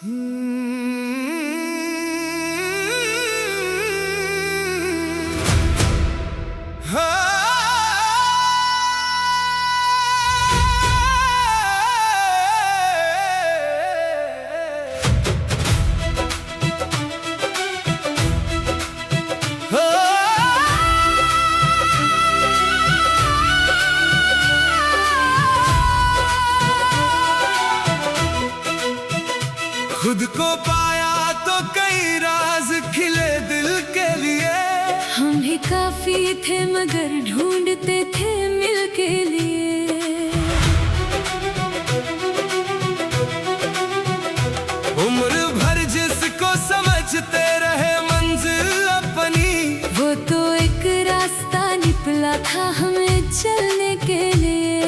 खुद को पाया तो कई राज खिले दिल के लिए। हम भी काफी थे मगर ढूंढते थे मिल के लिए। उम्र भर जिसको समझते रहे मंजिल अपनी, वो तो एक रास्ता निकला था हमें चलने के लिए।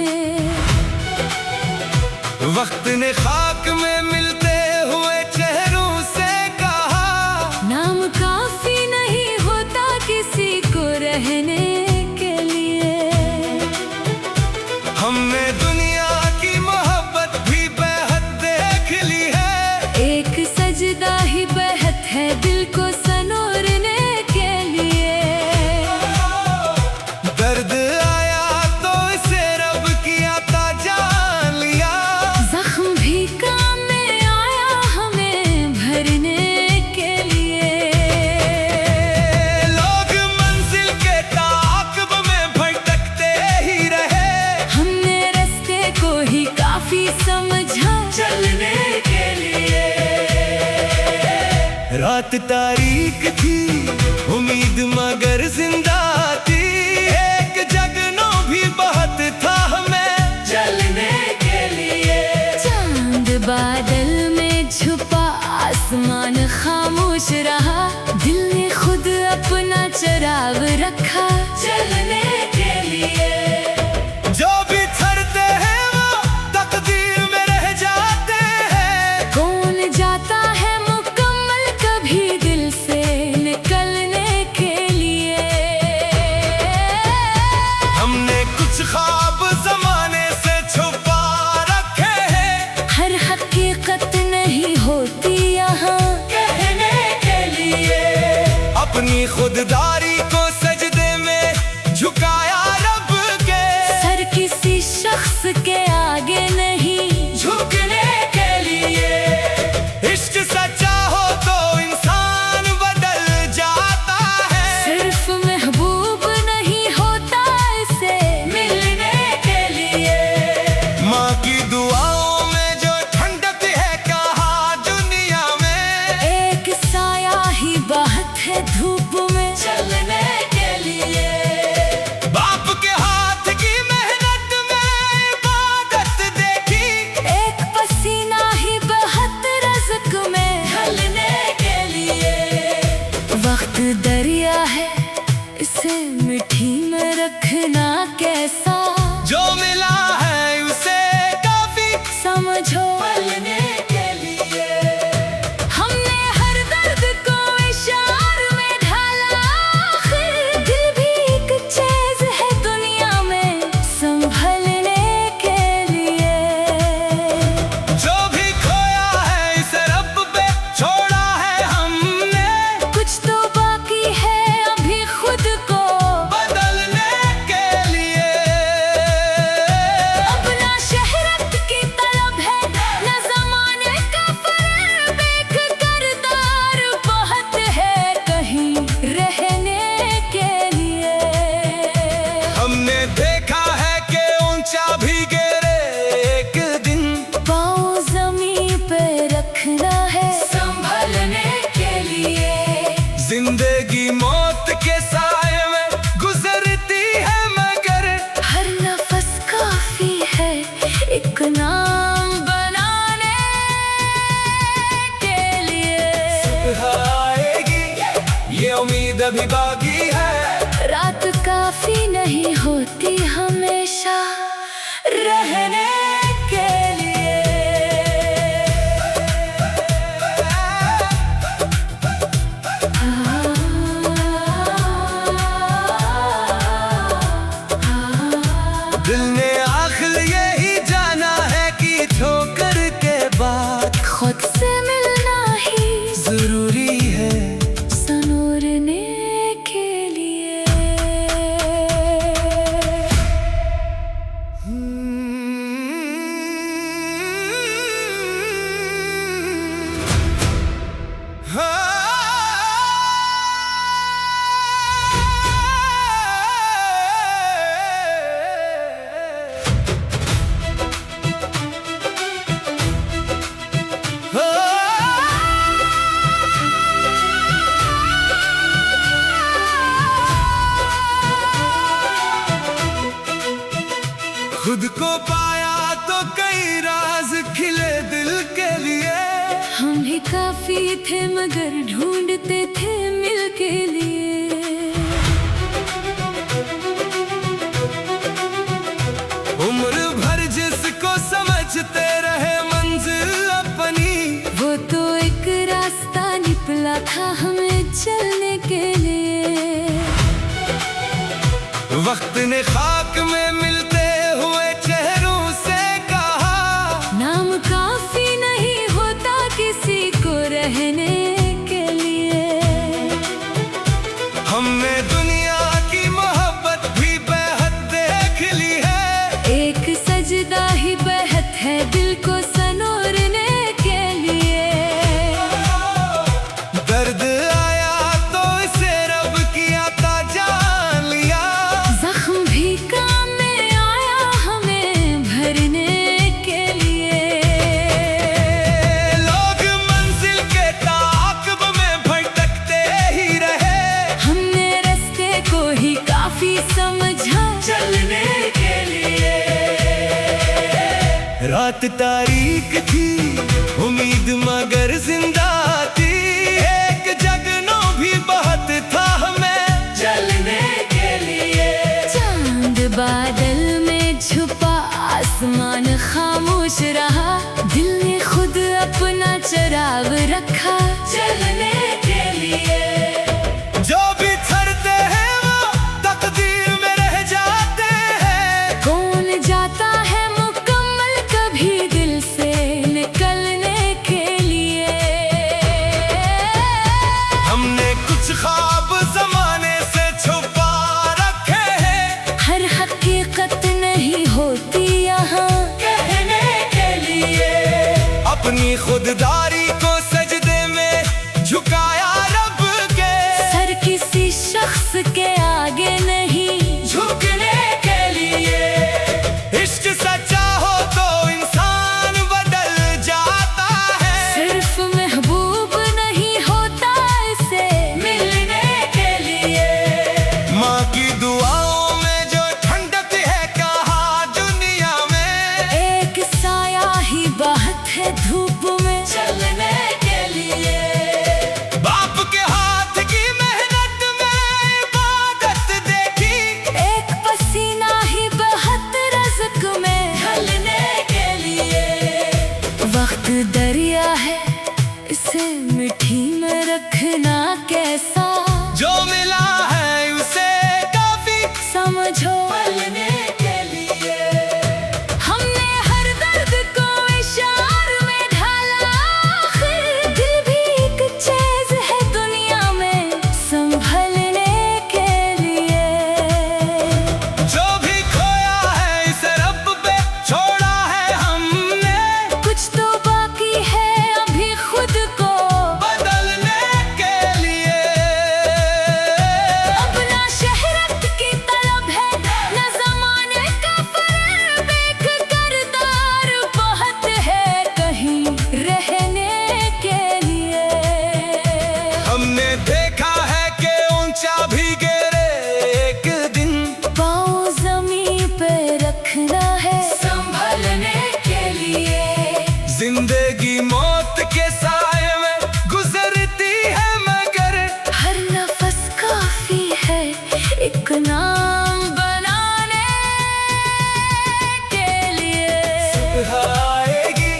वक्त ने खाक में मिलते हुए चेहरों से कहा, नाम काफी नहीं होता किसी को रहने के लिए। हमने दुनिया की मोहब्बत भी बेहद देख ली है। एक सजदा ही बेहद है दिल को संवारने के लिए। दर्द आया तो इसे रब की अता जान लिया। जख्म भी काम में आया हमें भरने के लिए। लोग मंजिल के ताक़ब में भटकते ही रहे। हमने रास्ते को ही काफी समझा चलने के लिए। रात तारीक थी उम्मीद मगर जिंदा थी। एक जगनो भी बहुत था हमें चलने के लिए। चांद बादल में छुपा आसमान खामोश रहा। दिल ने खुद अपना चिराग रखा चलने के लिए। जो बिछड़ते हैं वो तकदीर में रह जाते हैं। कौन जाता है मुकम्मल कभी दिल से निकलने के लिए। हमने कुछ ख्वाब जमाने से छुपा रखे हैं। हर हकीकत नहीं होती यहाँ कहने के लिए। अपनी खुददारी को सजदे में झुकाया रब के। सर किसी शख्स के आगे नहीं झुकने के लिए। इश्क सच्चा हो तो इंसान बदल जाता है। सिर्फ महबूब नहीं होता इसे मिलने के लिए। माँ की दुआओं में जो ठंडक है कहाँ दुनिया में। एक साया ही बात है धूप में चलने के लिए। बाप के हाथ की मेहनत में इबादत देखी। एक पसीना ही बहुत रज़्क़ में ढलने के लिए। वक्त दरिया है इसे मिट्टी में रखना कैसा। जो मिला है उसे काफी समझो पलने के लिए। हमने हर दर्द को इशार में ढाला। आखिर दिल भी एक चीज़ है दुनिया में संभलने के लिए। जो भी खोया है इसे रब पे छोड़ा है हमने। कुछ तो बाकी है अभी खुद को बदलने के लिए। अपना शहरत की तलब है न ज़माने का फरेब। एक किरदार बहुत है कहीं रहने के लिए। हमने देखा है कि ऊंचा भी गिरे एक दिन। पाँव ज़मीन पे रखना है संभलने के लिए। जिंदगी मौत के साए में गुजरती है मगर हर नफस काफी है एक नाम बनाने के लिए। आएगी ये उम्मीद अभी बाकी है। रात काफी नहीं होती हमेशा रहने के लिए। दिल ने आखिर यही जाना है कि ठोकर के बाद खुद से मिल भी काफी थे मगर ढूंढते थे मिल के लिए। उम्र भर जिसको समझते रहे मंजिल अपनी, वो तो एक रास्ता निकला था हमें चलने के लिए। वक्त ने खाक में मिलते हुए चेहरों से कहा, नाम काफी नहीं होता किसी को रहने के लिए। हमने दुनिया की मोहब्बत भी बेहद देख ली है, एक सजदा ही बेहद है दिल को सनोरने के लिए। दर्द आया तो इसे रब की अता जान लिया, जख्म भी काम में आया हमें भरने के लिए। लोग मंजिल के ताक़ब में भटकते ही रहे, हमने रास्ते को ही काफी समझा चलने के लिए। रात तारीक थी, उम्मीद मगर जिंदा थी, एक जगनो भी बहुत था हमें चलने के लिए। चांद बादल में छुपा आसमान खामोश रहा, दिल ने खुद अपना चिराग रखा चलने के लिए। जो बिछड़ते हैं वो तकदीर में रह जाते हैं, कौन जाता है मुकम्मल कभी दिल से निकलने के लिए। हमने कुछ ख्वाब जमाने से छुपा रखे हैं, हर हकीकत नहीं होती यहाँ कहने के लिए। अपनी खुददारी को सजदे में झुकाया रब के, सर किसी शख्स के आगे नहीं झुकने के लिए। इश्क सच्चा हो तो इंसान बदल जाता है, सिर्फ महबूब नहीं होता इसे मिलने के लिए। माँ की दुआओं में जो ठंडक है कहाँ दुनिया में, एक साया ही बात है धूप में चलने के लिए। बाप के हाथ की मेहनत में इबादत देखी, एक पसीना ही बहुत रज़्क में ढलने के लिए। वक्त दरिया है इसे मिट्टी में रखना कैसा, जो मिला है उसे काफी समझो पलने के लिए। हमने हर दर्द को इशार में ढाला, आखिर दिल भी एक चीज है दुनिया में संभलने के लिए। जो भी खोया है इसे रब पे छोड़ा है हमने, कुछ तो बाकी है अभी खुद को बदलने के लिए। अब ना शहरत की तलब है ना ज़माने का फरेब, एक किरदार बहुत है कहीं रहने के लिए। हमने देखा है कि ऊंचा भी गिरे एक दिन, पाँव ज़मीं पे रखना है संभलने के लिए। जिंदगी मौत के साए में गुजरती है मगर हर नफस काफी है एक नाम बनाने के लिए। आएगी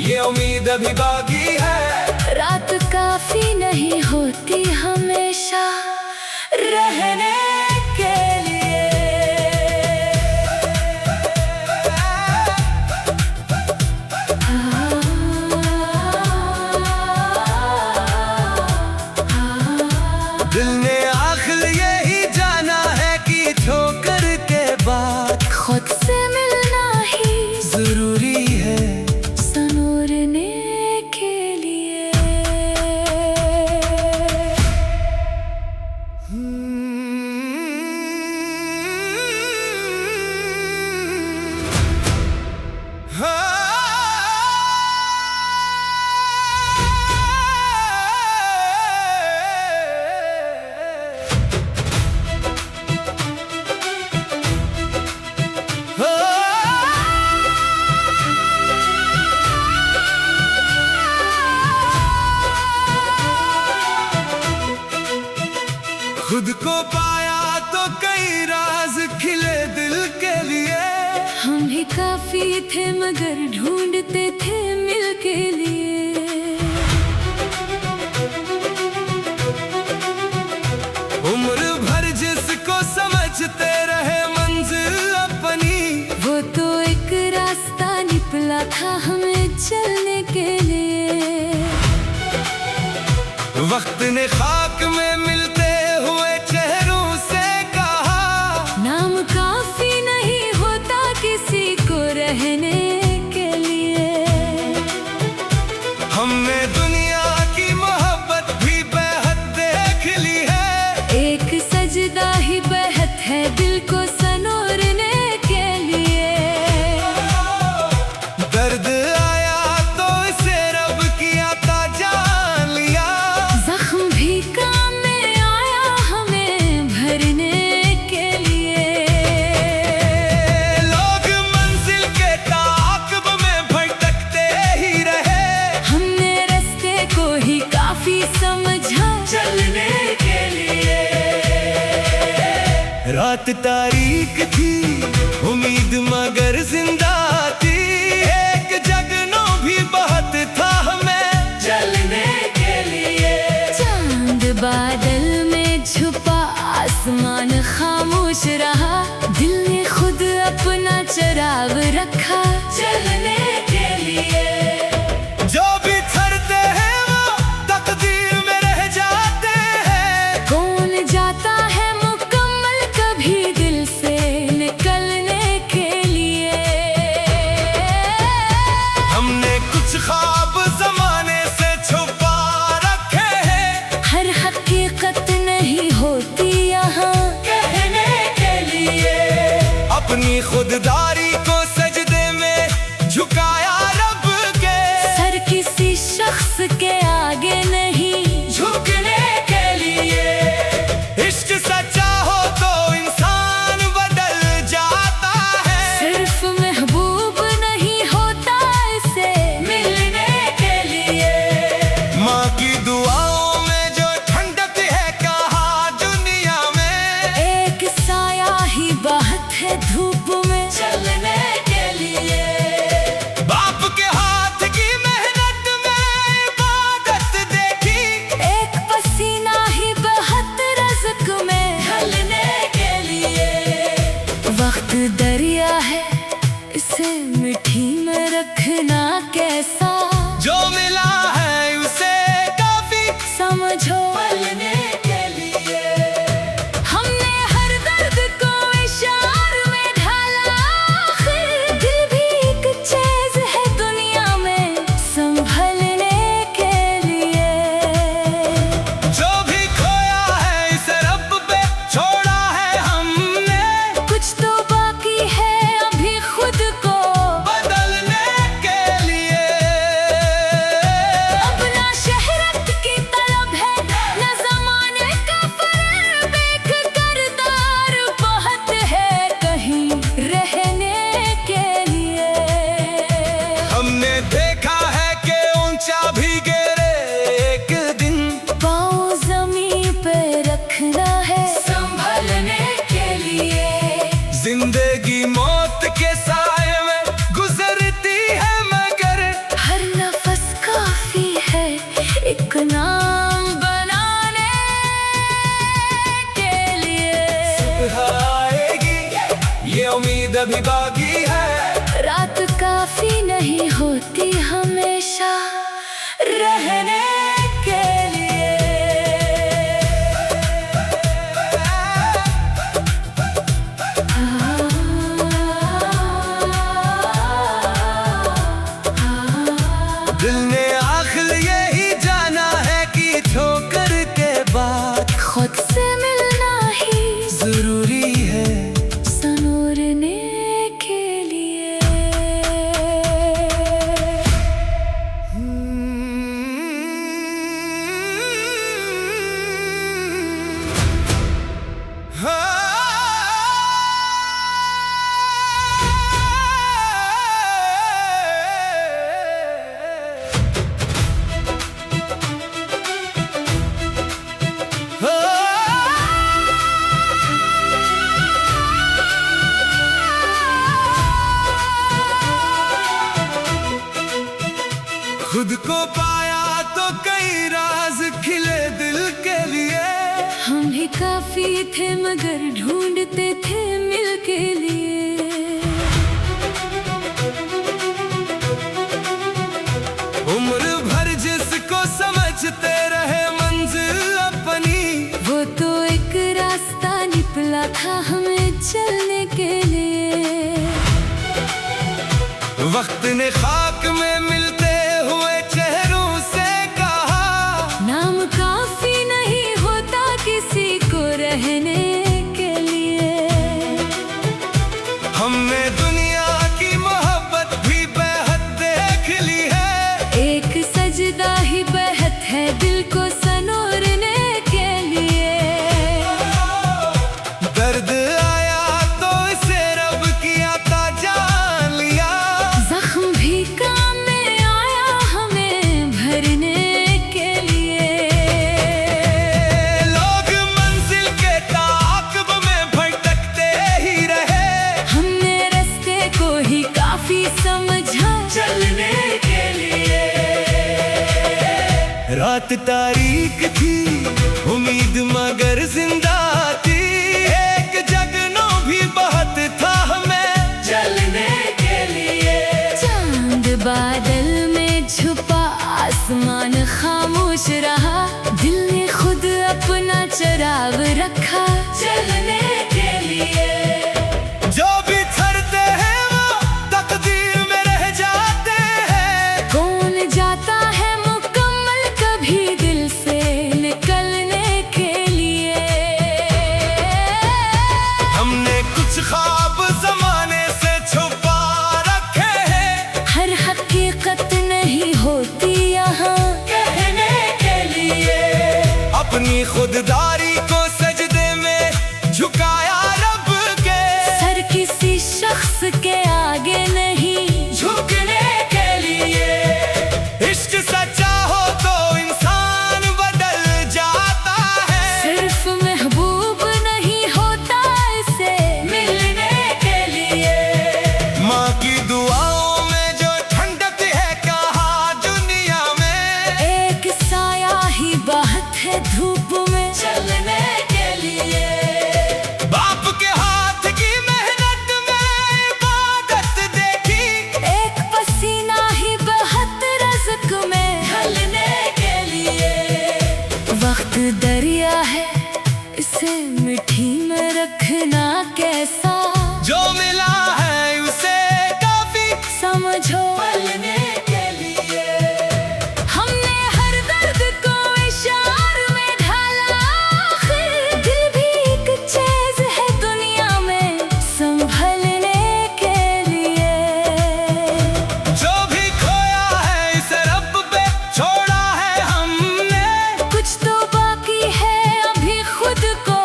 ये उम्मीद अभी बाकी है, रात काफी नहीं होती हमेशा रहने के लिए। दिल ने आखिर यही जाना है कि ठोकर के बाद खुद से मिलना ही जरूरी है सनोरने के लिए। काफी थे मगर ढूंढते थे मिल के लिए। उम्र भर जिसको समझते रहे मंजिल अपनी, वो तो एक रास्ता निकला था हमें चलने के लिए। वक्त ने खाक में मिलते हुए चेहरों से कहा, नाम काफी नहीं होता किसी को रहने के लिए। हमने दुनिया की मोहब्बत भी बेहद देख ली है, एक सजदा ही बेहद है दिल को सनोरने के लिए। दर्द आया तो इसे रब की अता जान लिया, जख्म भी काम में आया हमें भरने के लिए। लोग मंजिल के ताक़ब में भटकते ही रहे, हमने रास्ते को ही काफी समझा चलने के लिए। रात तारीक थी, उम्मीद मगर जिंदा थी, एक जगनो भी बहुत था हमें चलने के लिए। चांद बादल में छुपा आसमान खामोश रहा, दिल ने खुद अपना चिराग रखा चलने के लिए। जो बिछड़ते हैं वो तकदीर में रह जाते हैं, कौन जाता है मुकम्मल कभी दिल से निकलने के लिए। हमने कुछ ख्वाब जमाने से छुपा रखे हैं, हर हकीकत नहीं होती यहाँ कहने के लिए। अपनी खुददारी को सजदे में झुकाया रब के, सर किसी शख्स के आगे नहीं झुकने के लिए। इश्क सच्चा हो तो इंसान बदल जाता है, सिर्फ महबूब नहीं होता इसे मिलने के लिए। माँ की दुआओं में जो ठंडक है कहाँ दुनिया में, एक साया ही बहुत है धूप में चलने के लिए। बाप के हाथ की मेहनत में इबादत देखी, एक पसीना ही बहुत रज़्क़ में ढलने के लिए। वक्त दरिया है इसे मिट्टी में रखना कैसा, जो मिला है उसे काफी समझो पलने के लिए। हमने हर दर्द को इशार में ढाला, आखिर दिल भी एक चीज है दुनिया में संभलने के लिए। जो भी खोया है इसे रब पे छोड़ा है हमने, कुछ तो बाकी है अभी खुद को बदलने के लिए। अपना शहरत की तलब है न जमाने का फर्क, एक किरदार बहुत है कहीं रहने के लिए। हमने देखा है कि ऊंचा भी गिरे एक दिन, पाँव जमीन पे रखना है संभलने के लिए। जिंदगी मौत के साए में गुजरती है मगर, हर नफस काफी है एक नाम बनाने के लिए। आएगी ये उम्मीद अभी बाकी है, रात काफी नहीं होती हमेशा रहने के लिए। दिल ने आखिर यही जाना है कि ठोकर के बाद खुद से मिलना ही जरूरी है सनोरने के लिए। को पाया तो कई राज खिले दिल के लिए। हम भी काफी थे मगर ढूंढते थे मिल के लिए। उम्र भर जिसको समझते रहे मंजिल अपनी, वो तो एक रास्ता निकला था हमें चलने के लिए। वक्त ने खाक में मिलते हुए चेहरों से कहा, नाम काफी नहीं होता किसी को रहने के लिए। हमने दुनिया की मोहब्बत भी बेहद देख ली है। एक सजदा ही बेहद है दिल को सनोरने के लिए। दर्द आया तो इसे रब की अता जान लिया। जख्म भी काम में आया हमें भरने के लिए। लोग मंजिल के ताक़ब में भटकते ही रहे। हमने रास्ते को ही काफी समझा चलने के लिए। रात तारीक थी, उम्मीद मगर जिंदा थी। एक जगनो भी बहुत था हमें चलने के लिए। चांद बादल में छुपा आसमान खामोश रहा। दिल ने खुद अपना चिराग रखा चलने के लिए। जो भी छड़ते हैं वो तकदीर में रह जाते हैं। कौन जाता है मुकम्मल कभी दिल से निकलने के लिए। हमने कुछ ख्वाब जमाने से छुपा रखे हैं। हर हकीकत नहीं होती यहाँ कहने के लिए। अपनी खुददारी को सजदे में झुकाया रब के। सर किसी शख्स के आगे नहीं झुकने के लिए। इश्क सच्चा हो तो इंसान बदल जाता है। सिर्फ महबूब नहीं होता इसे मिलने के लिए। माँ की दुआओं में जो ठंडक है कहाँ दुनिया में। एक साया ही बहुत है धूप में चलने के लिए। बाप के हाथ की मेहनत में इबादत देखी। एक पसीना ही बहुत रज़्क में ढलने के लिए। वक्त दरिया है इसे मिट्टी में रखना कैसा। जो मिला है उसे काफी समझो पलने के लिए। हमने हर दर्द को इशार में ढाला। आखिर दिल भी एक चीज है दुनिया में संभलने के लिए। जो भी खोया है इसे रब पे छोड़ा है हमने। कुछ तो बाकी है अभी खुद को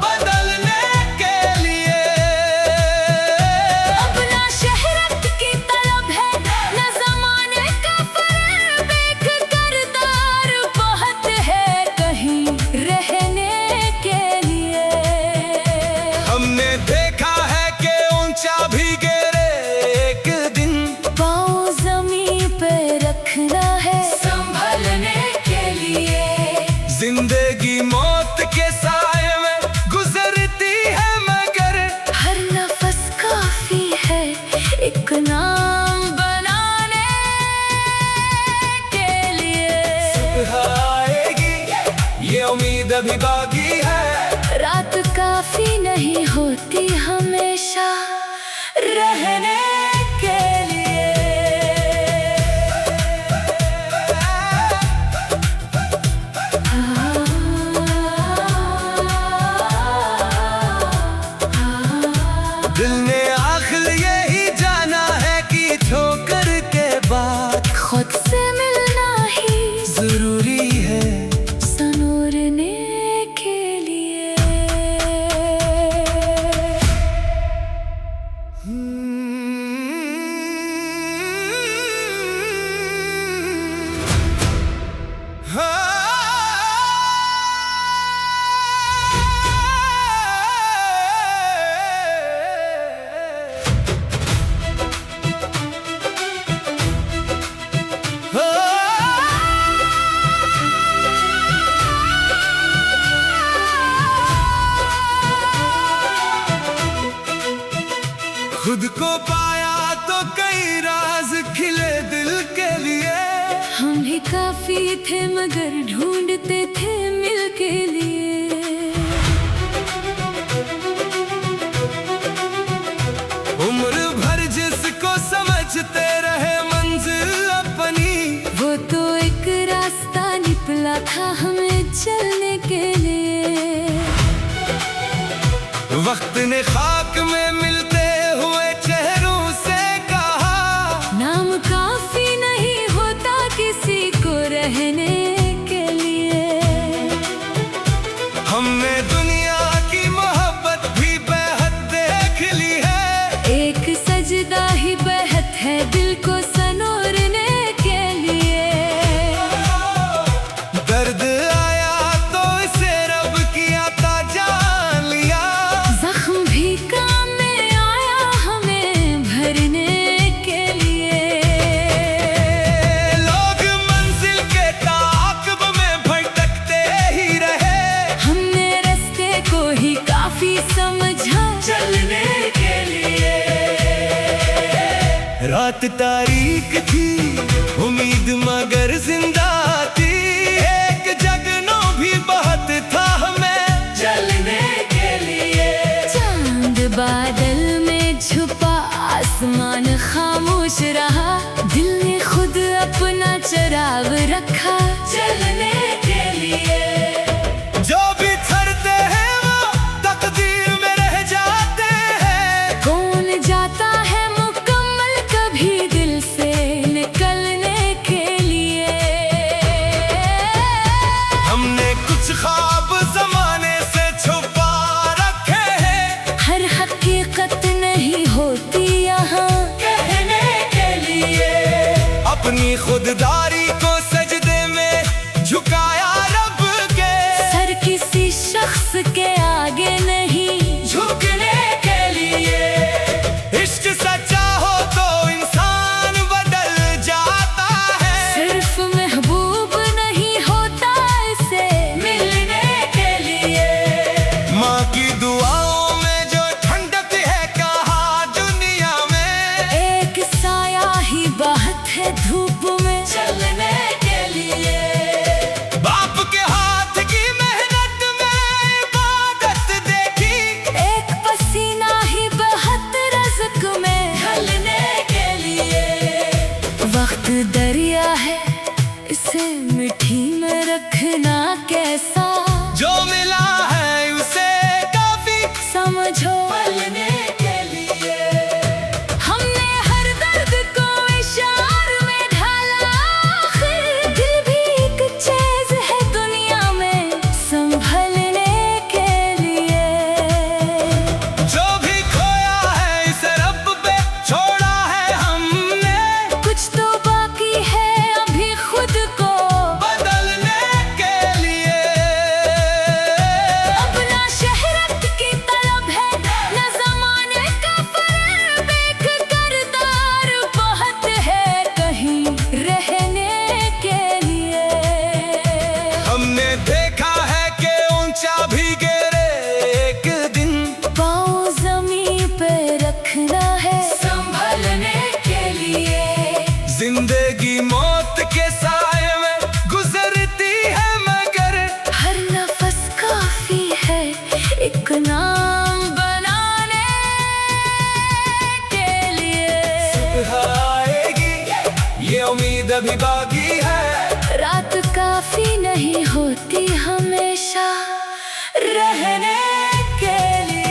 बदलने के लिए। अपना शहरत की तलब है न जमाने का फरेब। एक किरदार बहुत है कहीं रहने के लिए। हमने देखा है कि ऊंचा भी गिरे एक दिन। पाँव ज़मीं पे रखना है संभलने के लिए। जिंदगी मौत के साए में गुजरती है मगर हर नफस काफी है एक नाम बनाने के लिए। आएगी ये उम्मीद अभी बाकी है। रात काफी नहीं होती हमेशा रहने के लिए। दिल ने आखिर यही जाना है कि ठोकर के बाद खुद से मिलना ही जरूरी है। सनोरने के खुद को पाया तो कई राज खिले दिल के लिए। हम भी काफी थे मगर ढूंढते थे मिल के लिए। उम्र भर जिसको समझते रहे मंजिल अपनी, वो तो एक रास्ता निकला था हमें चलने के लिए। वक्त ने खाक में मिलते हुए चेहरों से कहा, नाम काफी नहीं होता किसी को रहने के लिए। हमने दुनिया की मोहब्बत भी बेहद देख ली है। एक सजदा ही बेहद है दिल को सनोरने के लिए। दर्द आया तो इसे रब की अता जान लिया। जख्म भी काम में आया हमें भरने के लिए। लोग मंजिल के ताक़ब में भटकते ही रहे, हमने रास्ते को ही काफी समझा चलने के लिए। रात तारीक थी, उम्मीद मगर जिंदा थी। एक जगनो भी बहुत था हमें चलने के लिए। चांद बादल में छुपा आसमान खामोश रहा। दिल ने खुद अपना चिराग रखा चलने के लिए। जो बिछड़ते हैं वो तकदीर में रह जाते हैं। कौन जाता है मुकम्मल कभी दिल से निकलने के लिए। हमने कुछ ख्वाब जमाने से छुपा रखे हैं, हर हकीकत नहीं होती यहाँ कहने के लिए। अपनी खुददारी को सजदे में झुकाया रब के, सर किसी शख्स के आगे नहीं झुकने के लिए। इश्क सच्चा हो तो इंसान बदल जाता है, सिर्फ महबूब नहीं होता इसे मिलने के लिए। माँ की दुआओं में जो ठंडक है कहा दुनिया में, एक साया ही बहुत है धूप में चलने के लिए। बाप के हाथ की मेहनत में इबादत देखी, एक पसीना ही बहुत रज़्क़ में ढलने के लिए। वक्त दरिया है इसे मिट्टी में रखना कैसा। जो मिला है उसे काफी समझो पलने के लिए। हमने हर दर्द को इशार में ढाला। आखिर दिल भी एक चीज है दुनिया में संभलने के लिए। जो भी खोया है इसे रब पे छोड़ा है हमने, कुछ तो बाकी है अभी खुद को बदलने के लिए। अब ना शहरत की तलब है ना ज़माने का फरेब। एक किरदार बहुत है कहीं रहने के लिए। हमने देखा है कि ऊंचा भी गिरे एक दिन, पाँव ज़मीन पे रखना है संभलने के लिए। जिंदगी मौत के साए में गुजरती है मगर हर नफस काफी है एक नाम बनाने के लिए। आएगी ये उम्मीद अभी बाकी है। रात काफी नहीं होती हमेशा रहने के लिए।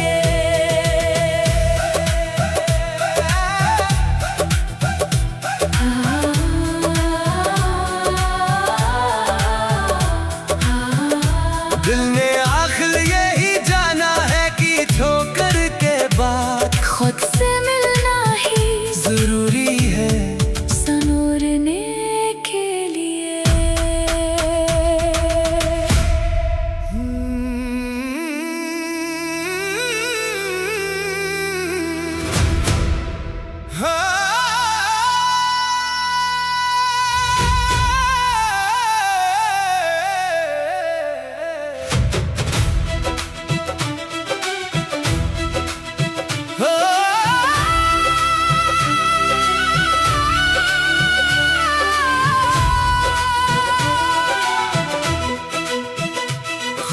दिल ने आखिर यही जाना है कि ठोकर के बाद खुद से मिलना ही जरूरी है सनोरने के लिए।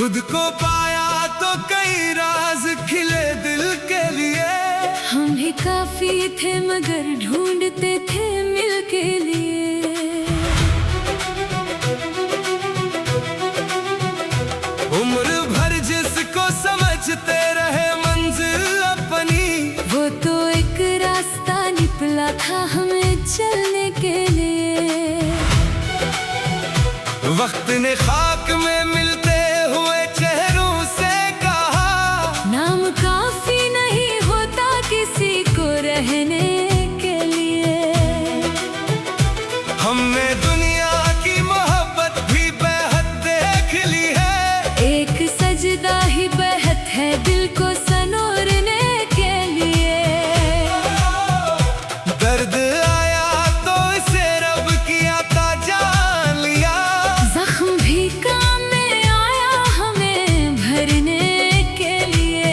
खुद को पाया तो कई राज खिले दिल के लिए। हम ही काफी थे मगर ढूंढते थे मिल के लिए। उम्र भर जिसको समझते रहे मंजिल अपनी, वो तो एक रास्ता निकला था हमें चलने के लिए। वक्त ने खाक में मिलते हुए चेहरों से कहा, नाम काफी नहीं होता किसी को रहने के लिए। हमने दुनिया की मोहब्बत भी बेहद देख ली है। एक सजदा ही बेहद है दिल को सनोरने के लिए। दर्द आया तो इसे रब की अता जान लिया। जख्म भी काम में आया हमें भरने के लिए।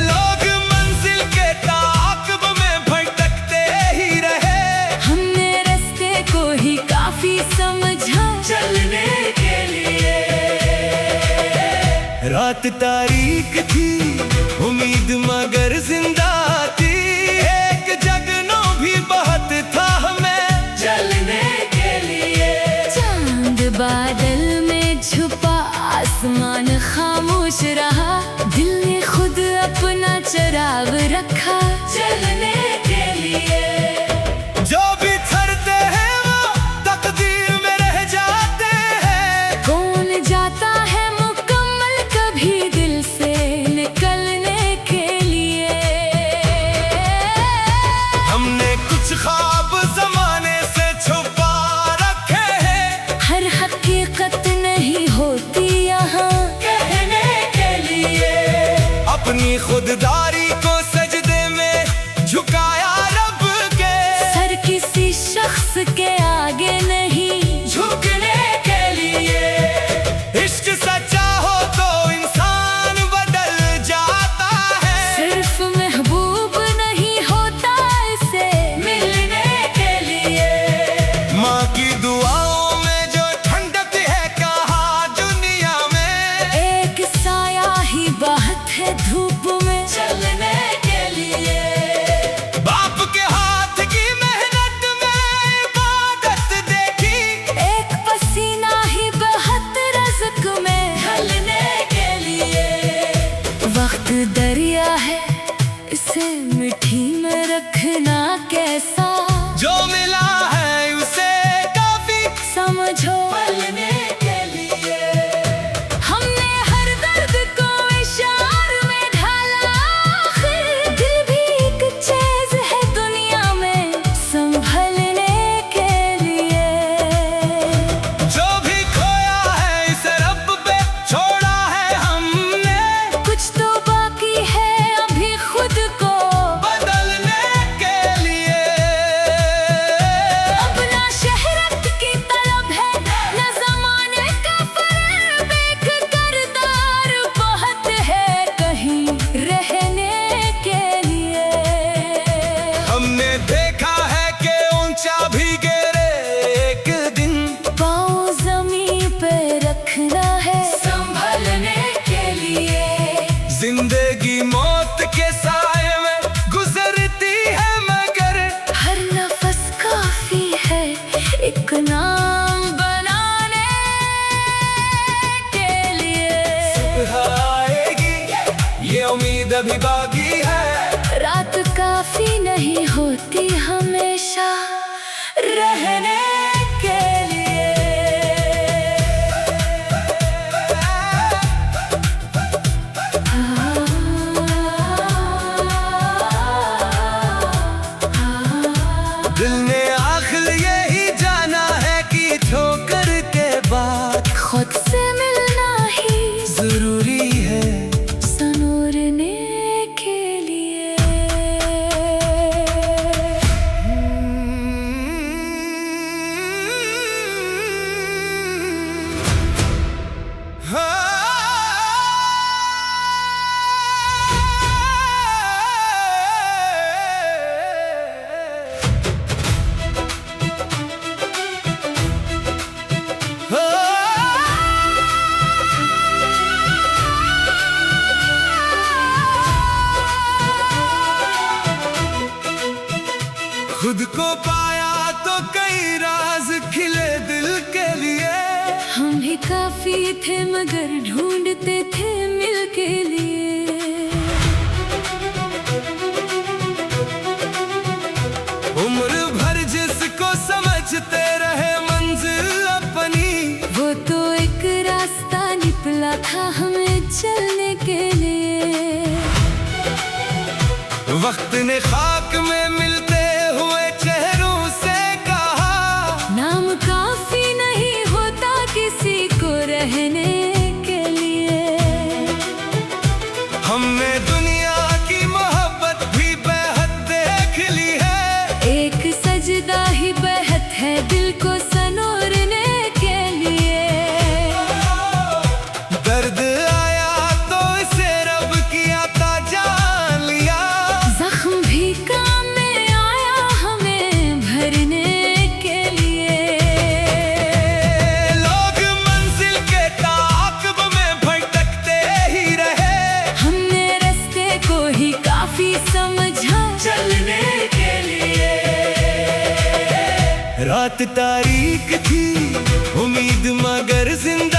लोग मंजिल के ताक़ब में भटकते ही रहे, हमने रास्ते को ही काफी समझा चलने के लिए। रात तारीक थी, उम्मीद मगर जिंदा थी। एक जगनों भी बहुत था हमें चलने के लिए। चांद बादल में छुपा आसमान खामोश रहा। दिल ने खुद अपना चिराग रखा चलने के लिए। जो बिछड़ते हैं वो तकदीर में रह जाते हैं। कौन जाता है मुकम्मल कभी दिल से निकलने के लिए। हमने कुछ ख्वाब जमाने से छुपा रखे हैं, हर हकीकत नहीं होती यहाँ कहने के लिए। अपनी खुददारी को सजदे में झुकाया रब के, सर किसी शख्स के आगे नहीं झुकने के लिए। इश्क सच्चा हो तो इंसान बदल जाता है, सिर्फ महबूब नहीं होता इसे मिलने के लिए। माँ की दुआओं में जो ठंडक है कहा दुनिया में, एक साया ही बात है धूप में चलने के लिए। बाप के हाथ की मेहनत में इबादत देखी, एक पसीना ही बहुत रज़्क में ढलने के लिए। वक्त दरिया है इसे मिट्टी में रखना कैसा। जो मिला है उसे काफी समझो पलने के लिए। हमने हर दर्द को इशार में ढाला। आखिर दिल भी एक चीज है दुनिया में संभलने के लिए। जो भी खोया है इसे रब पे छोड़ा है हमने, कुछ तो बाकी है अभी खुद को बदलने के लिए। अब ना शहरत की तलब है न जमाने का फरेब। एक किरदार बहुत है कहीं रहने के लिए। हमने देखा है कि ऊंचा भी गिरे एक दिन, पाँव जमीन पे रखना है संभलने के लिए। जिंदगी मौत के साए में गुजरती है मगर हर नफस काफी है एक नाम बनाने के लिए। आएगी ये उम्मीद अभी बाकी है। रात काफी नहीं होती हमेशा रहने के लिए। दिल ने आखिर यही जाना है कि ठोकर के बाद खुद से मिलना ही जरूरी है। सनोरने के काफी थे मगर ढूंढते थे मिल के लिए। उम्र भर जिसको समझते रहे मंजिल अपनी, वो तो एक रास्ता निकला था हमें चलने के लिए। वक्त ने खाक में मिलते हुए चेहरों से कहा, नाम काफी नहीं होता किसी को रहने के लिए। हमने दुनिया की मोहब्बत भी बेहद देख ली है, एक सजदा ही बेहद है दिल को संवारने के लिए। दर्द आया तो इसे रब की अता जान लिया, जख्म भी काम में आया हमें भरने के लिए। लोग मंजिल के ताक़ब में भटकते ही रहे, हमने रास्ते को ही काफी समझा चलने के लिए। रात तारीक थी उम्मीद मगर जिंदा